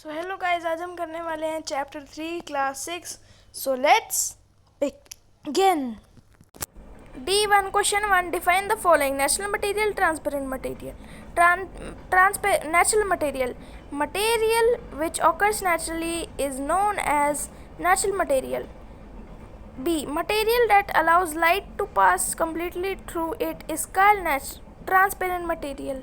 So hello guys, आज हम करने वाले हैं chapter 3 class 6। So let's begin. D1 question 1, define the following: natural material, transparent material. Natural material, material which occurs naturally is known as natural material. B, material that allows light to pass completely through it is called transparent material.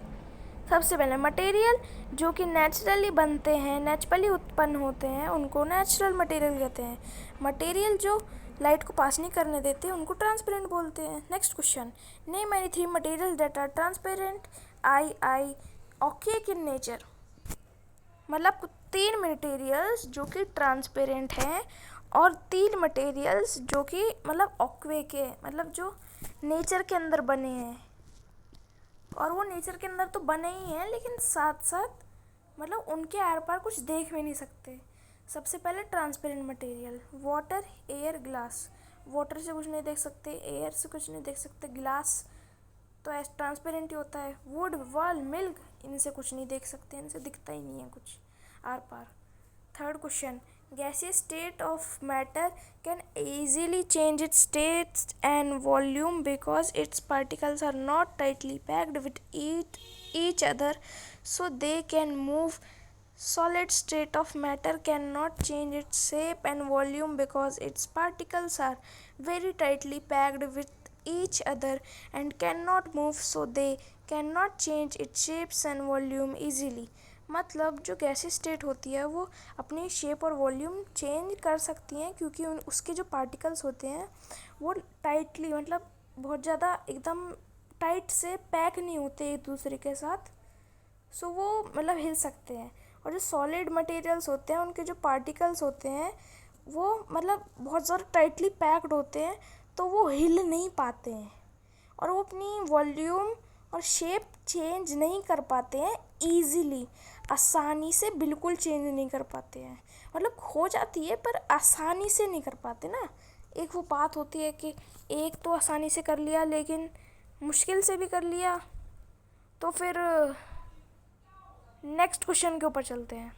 सबसे पहले material जो कि naturally बनते हैं, naturally उत्पन्न होते हैं, उनको नेचुरल मटेरियल कहते हैं। मटेरियल जो लाइट को पास नहीं करने देते उनको ट्रांसपेरेंट बोलते हैं। Next question, name any 3 material that are transparent I opaque in nature. मतलब 3 मटेरियल्स जो कि ट्रांसपेरेंट हैं और 3 मटेरियल्स जो कि मतलब ऑक्वेक है, मतलब जो नेचर के अंदर बने हैं। और वो नेचर के अंदर तो बने ही हैं, लेकिन साथ साथ मतलब उनके आर पार कुछ देख भी नहीं सकते। सबसे पहले transparent material, water, air, glass. Water से कुछ नहीं देख सकते, एयर से कुछ नहीं देख सकते, ग्लास तो ऐसा ट्रांसपेरेंट ही होता है। वुड, वॉल, मिल्क, इनसे कुछ नहीं देख सकते, इनसे दिखता ही नहीं है कुछ आर पार। Third question, gaseous state of matter can easily change its state and volume because its particles are not tightly packed with each other, so they can move. Solid state of matter cannot change its shape and volume because its particles are very tightly packed with each other and cannot move, so they cannot change its shapes and volume easily. मतलब जो गैसीय state होती है वो अपनी shape और volume change कर सकती हैं क्योंकि उसके जो पार्टिकल्स होते हैं वो टाइटली, मतलब बहुत ज़्यादा एकदम टाइट से पैक नहीं होते एक दूसरे के साथ, सो वो मतलब हिल सकते हैं। और जो सॉलिड मटेरियल्स होते हैं उनके जो पार्टिकल्स होते हैं वो मतलब बहुत ज़्यादा टाइटली पैक्ड होते हैं, तो वो हिल नहीं पाते हैं और वो अपनी वॉल्यूम और शेप चेंज नहीं कर पाते हैं ईजीली, आसानी से बिल्कुल चेंज नहीं कर पाते हैं। मतलब हो जाती है पर आसानी से नहीं कर पाते ना। एक वो बात होती है कि एक तो आसानी से कर लिया लेकिन मुश्किल से भी कर लिया। तो फिर नेक्स्ट क्वेश्चन के ऊपर चलते हैं।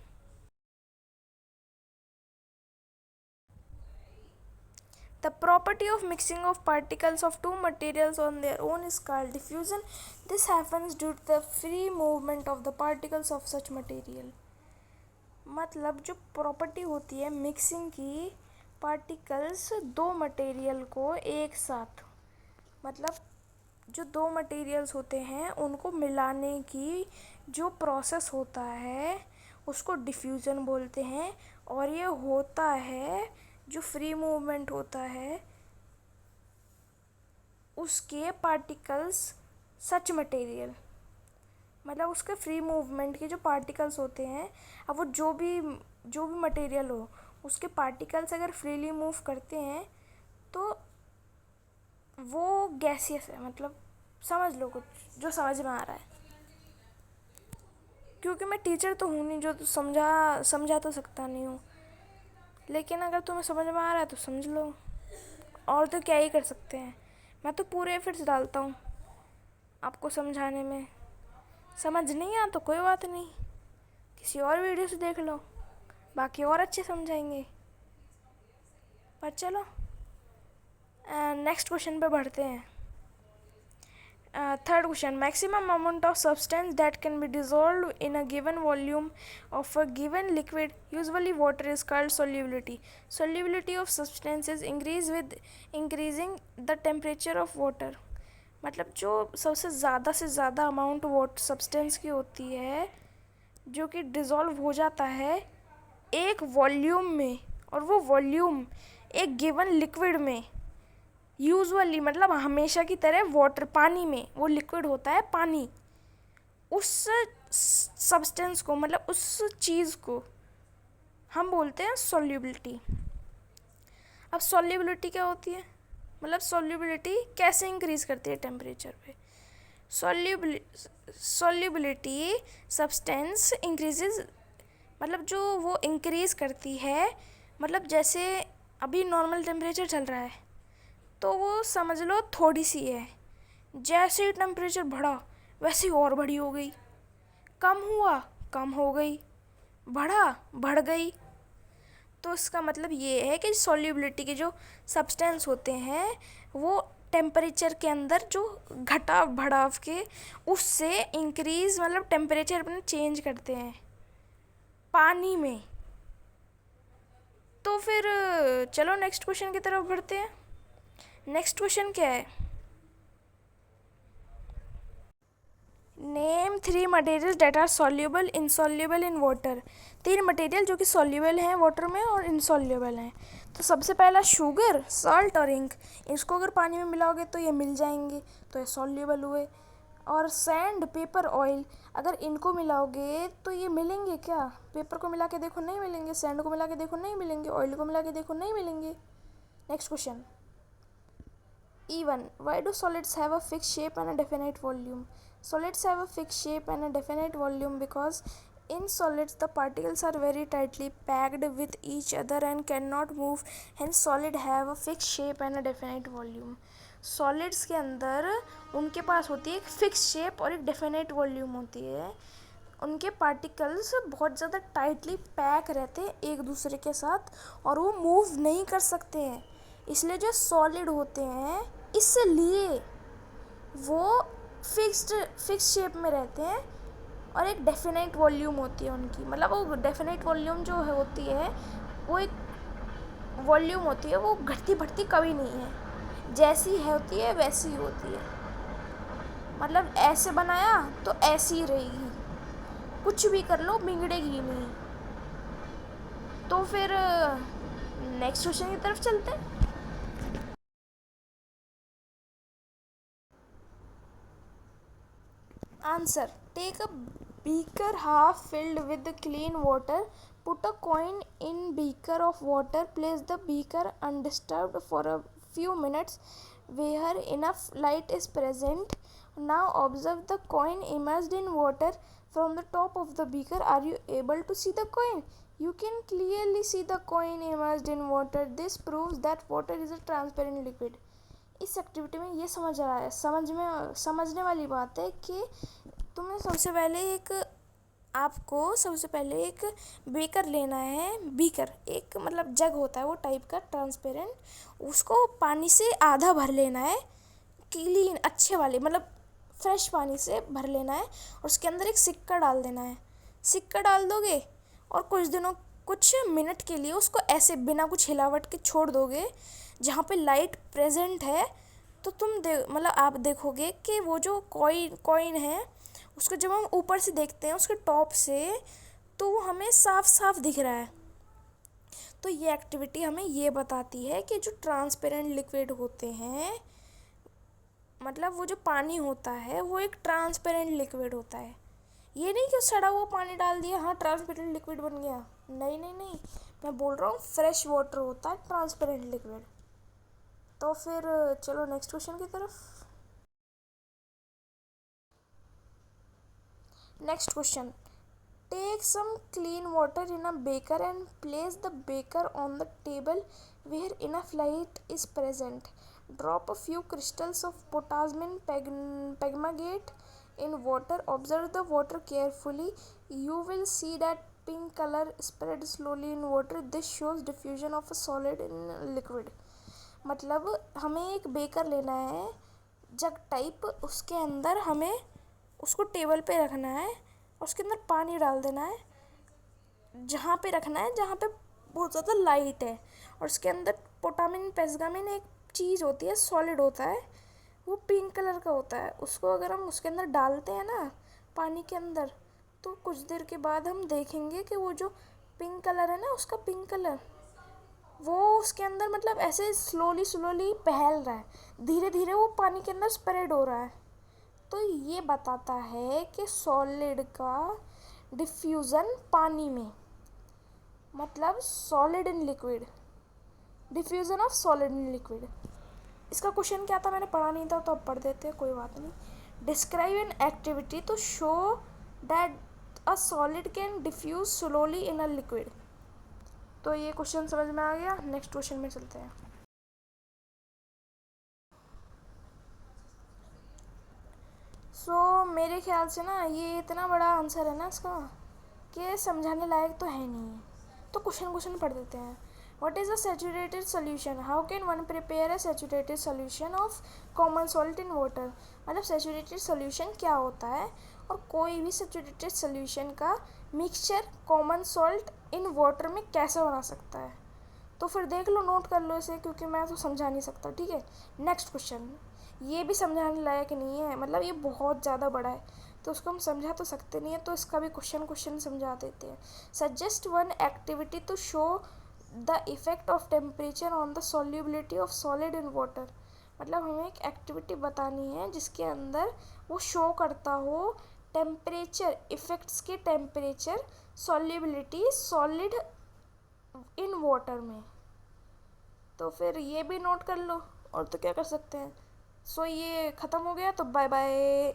The property of mixing of particles of two materials on their own is called diffusion. This happens due to the free movement of the particles of such material. मतलब जो प्रॉपर्टी होती है mixing की, particles दो material को एक साथ, मतलब जो दो मटेरियल्स होते हैं उनको मिलाने की जो प्रोसेस होता है उसको डिफ्यूज़न बोलते हैं। और ये होता है जो फ्री मूवमेंट होता है उसके पार्टिकल्स सच मटेरियल, मतलब उसके फ्री मूवमेंट के जो पार्टिकल्स होते हैं, अब वो जो भी मटेरियल हो उसके पार्टिकल्स अगर फ्रीली मूव करते हैं तो वो गैसियस है। मतलब समझ लो कुछ जो समझ में आ रहा है, क्योंकि मैं टीचर तो हूँ नहीं जो समझा तो सकता नहीं हूँ, लेकिन अगर तुम्हें समझ में आ रहा है तो समझ लो, और तो क्या ही कर सकते हैं। मैं तो पूरे एफर्ट्स डालता हूँ आपको समझाने में। समझ नहीं आ तो कोई बात नहीं, किसी और वीडियो से देख लो, बाकी और अच्छे समझाएंगे। पर चलो नेक्स्ट क्वेश्चन पे बढ़ते हैं। Third question, maximum amount of substance that can be dissolve in a given volume of a given liquid, usually water, is called solubility. Solubility of substances increase with increasing the temperature of water. मतलब जो सबसे ज़्यादा से ज़्यादा amount water substance की होती है जो कि डिज़ोल्व हो जाता है एक वॉल्यूम में, और वो वॉल्यूम एक गिवन लिक्विड में, यूजुअली मतलब हमेशा की तरह वाटर, पानी में, वो लिक्विड होता है पानी, उस सब्सटेंस को मतलब उस चीज़ को हम बोलते हैं सॉल्युबिलिटी. अब सॉल्युबिलिटी क्या होती है, मतलब सॉल्युबिलिटी कैसे इंक्रीज़ करती है टेम्परेचर पे. सॉल्युबिलिटी सब्सटेंस इंक्रीजेज, मतलब जो वो इंक्रीज़ करती है, मतलब जैसे अभी नॉर्मल टेम्परेचर चल रहा है तो वो समझ लो थोड़ी सी है, जैसे ही टेम्परेचर बढ़ा वैसे ही और बड़ी हो गई, कम हुआ कम हो गई, बढ़ गई। तो इसका मतलब ये है कि सॉल्युबिलिटी के जो सब्सटेंस होते हैं वो टेम्परेचर के अंदर जो घटाव बढ़ाव के उससे इंक्रीज मतलब टेम्परेचर अपने चेंज करते हैं पानी में। तो फिर चलो नेक्स्ट क्वेश्चन की तरफ बढ़ते हैं। नेक्स्ट क्वेश्चन क्या है? Name 3 material that are soluble insoluble in water. 3 material जो कि सॉल्युबल हैं वाटर में और इनसॉल्युबल हैं। तो सबसे पहला शुगर, सॉल्ट और इंक। इसको अगर पानी में मिलाओगे तो ये मिल जाएंगे, तो ये सॉल्युबल हुए। और सैंड, पेपर, ऑयल, अगर इनको मिलाओगे तो ये मिलेंगे क्या? पेपर को मिला के देखो नहीं मिलेंगे, सैंड को मिला के देखो नहीं मिलेंगे, ऑयल को मिला के देखो नहीं मिलेंगे। Next question E1. Why do solids have a fixed shape and a definite volume? Solids have a fixed shape and a definite volume because in solids the particles are very tightly packed with each other and cannot move. Hence solid have a fixed shape and a definite volume. Solids के अंदर उनके पास होती है एक fix shape और एक definite volume होती है। उनके पार्टिकल्स बहुत ज़्यादा टाइटली पैक रहते हैं एक दूसरे के साथ और वो मूव नहीं कर सकते हैं। इसलिए जो सॉलिड होते हैं इसलिए वो फिक्स्ड शेप में रहते हैं और एक डेफिनेट वॉल्यूम होती है उनकी। मतलब वो डेफिनेट वॉल्यूम जो है होती है वो एक वॉल्यूम होती है, वो घटती बढ़ती कभी नहीं है, जैसी है होती है वैसी ही होती है। मतलब ऐसे बनाया तो ऐसी ही रहेगी, कुछ भी कर लो बिगड़ेगी नहीं। तो फिर नेक्स्ट क्वेश्चन की तरफ चलते हैं। Answer. Take a beaker half filled with clean water. Put a coin in beaker of water. Place the beaker undisturbed for a few minutes where enough light is present. Now observe the coin immersed in water from the top of the beaker. Are you able to see the coin? You can clearly see the coin immersed in water. This proves that water is a transparent liquid. इस activity में ये समझ रहा है, समझने वाली बात है कि तुम्हें सबसे पहले एक बेकर लेना है। बीकर एक मतलब जग होता है वो टाइप का ट्रांसपेरेंट, उसको पानी से आधा भर लेना है, क्लीन अच्छे वाले मतलब फ्रेश पानी से भर लेना है और उसके अंदर एक सिक्का डाल देना है। सिक्का डाल दोगे और कुछ मिनट के लिए उसको ऐसे बिना कुछ हिलावट के छोड़ दोगे जहाँ पे लाइट प्रेजेंट है। तो मतलब आप देखोगे कि वो जो कॉइन है उसको जब हम ऊपर से देखते हैं उसके टॉप से तो वो हमें साफ साफ दिख रहा है। तो ये एक्टिविटी हमें ये बताती है कि जो ट्रांसपेरेंट लिक्विड होते हैं मतलब वो जो पानी होता है वो एक ट्रांसपेरेंट लिक्विड होता है। ये नहीं कि सड़ा हुआ पानी डाल दिया हाँ ट्रांसपेरेंट लिक्विड बन गया, नहीं नहीं नहीं, मैं बोल रहा हूँ फ्रेश वाटर होता है ट्रांसपेरेंट लिक्विड। तो फिर चलो नेक्स्ट क्वेश्चन की तरफ। Next question, take some clean water in a beaker and place the beaker on the table where enough light is present. Drop a few crystals of potassium permanganate in water. Observe the water carefully. You will see that pink color spread slowly in water. This shows diffusion of a solid in liquid. मतलब हमें एक baker लेना है जग type, उसके अंदर हमें उसको table पे रखना है और उसके अंदर पानी डाल देना है जहाँ पे रखना है जहाँ पे बहुत ज़्यादा लाइट है। और उसके अंदर पोटामिन पेसगामिन एक चीज़ होती है, सॉलिड होता है, वो पिंक कलर का होता है। उसको अगर हम उसके अंदर डालते हैं ना पानी के अंदर तो कुछ देर के बाद हम देखेंगे कि वो जो पिंक कलर है ना उसका पिंक कलर वो उसके अंदर मतलब ऐसे स्लोली फैल रहा है, धीरे धीरे वो पानी के अंदर स्प्रेड हो रहा है। तो ये बताता है कि सॉलिड का डिफ्यूज़न पानी में मतलब solid in liquid, diffusion of solid in liquid. इसका क्वेश्चन क्या था मैंने पढ़ा नहीं था तो अब पढ़ देते हैं, कोई बात नहीं। Describe an activity to show that a solid can diffuse slowly in a liquid. तो ये क्वेश्चन समझ में आ गया। नेक्स्ट क्वेश्चन में चलते हैं। मेरे ख्याल से ना ये इतना बड़ा आंसर है ना इसका कि समझाने लायक तो है नहीं, तो क्वेश्चन पढ़ देते हैं। What is a saturated solution, how can one prepare a saturated solution of common salt in water. मतलब सैचुरेटेड सोल्यूशन क्या होता है और कोई भी सैचुरेटेड सोल्यूशन का mixture common salt in water में कैसे बना सकता है। तो फिर देख लो, नोट कर लो इसे, क्योंकि मैं तो समझा नहीं सकता। ठीक है, नेक्स्ट क्वेश्चन, ये भी समझाने लायक नहीं है, मतलब ये बहुत ज़्यादा बड़ा है तो उसको हम समझा तो सकते नहीं है, तो इसका भी क्वेश्चन समझा देते हैं। Suggest one activity to show the effect of temperature on the solubility of solid in water. मतलब हमें एक एक्टिविटी बतानी है जिसके अंदर वो शो करता हो टेम्परेचर इफेक्ट्स के, temperature solubility solid in water में। तो फिर ये भी नोट कर लो, और तो क्या कर सकते हैं। सो ये ख़त्म हो गया, तो बाय बाय।